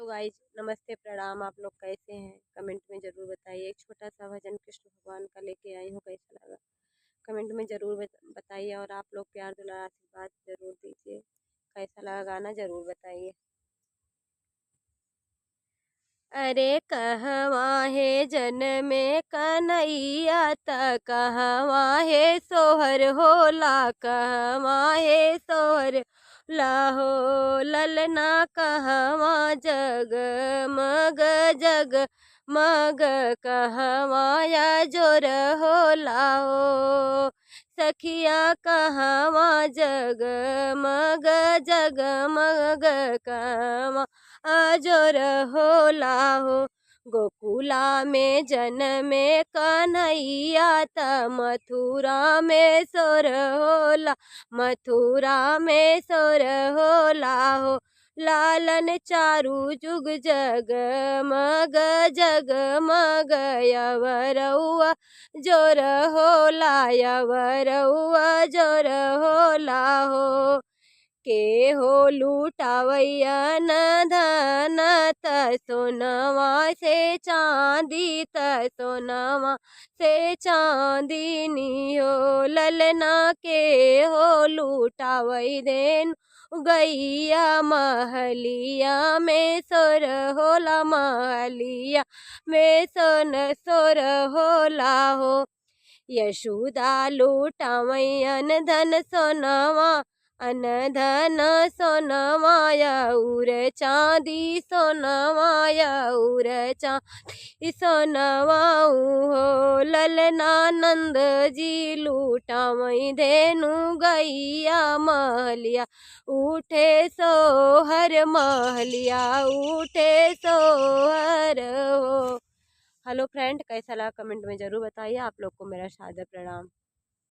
Guys, नमस्ते प्रणाम। आप लोग कैसे हैं? कमेंट में ज़रूर बताइए। एक छोटा सा भजन कृष्ण भगवान का लेके आई हूँ, कैसा लगा कमेंट में ज़रूर बताइए। और आप लोग प्यार दुलार आशीर्वाद ज़रूर दीजिए। कैसा लगा गाना ज़रूर बताइए। अरे कहवा है जनमे कन्हैया त कहवा है सोहर होला, कहवा है सोहर लाहो ललना, कहवा जग मग जग मग, कहवाया जोर होला हो सखिया, कहवा जग मग जग मग, कहवा अजोर होला हो। गोकुला में जनमे कन्हैया त मथुरा में सोर होला, मथुरा में सोर होला हो। लालन चारु जुग जग मग जग मग, यवरउआ जोर होला, यवरउआ जोर होला हो। के हो लुटावैया न धन त सोनवा से चांदी, त सोनवा से चांदीनी हो। ललना के हो लुटावै देन गैया, महलिया में सोर होला, महलिया में सोन सोर होला हो। यशोदा लुटावैयन धन सोनवा, अन धन सोनवाया उर चांदी, सोनवाया उर चांदी सोनवाऊ हो। ललनानंद जी लूटावई धेनु गैया, महलिया उठे सोहर, महलिया उठे सोहर हो। हेलो फ्रेंड, कैसा लगा कमेंट में ज़रूर बताइए। आप लोग को मेरा सादर प्रणाम।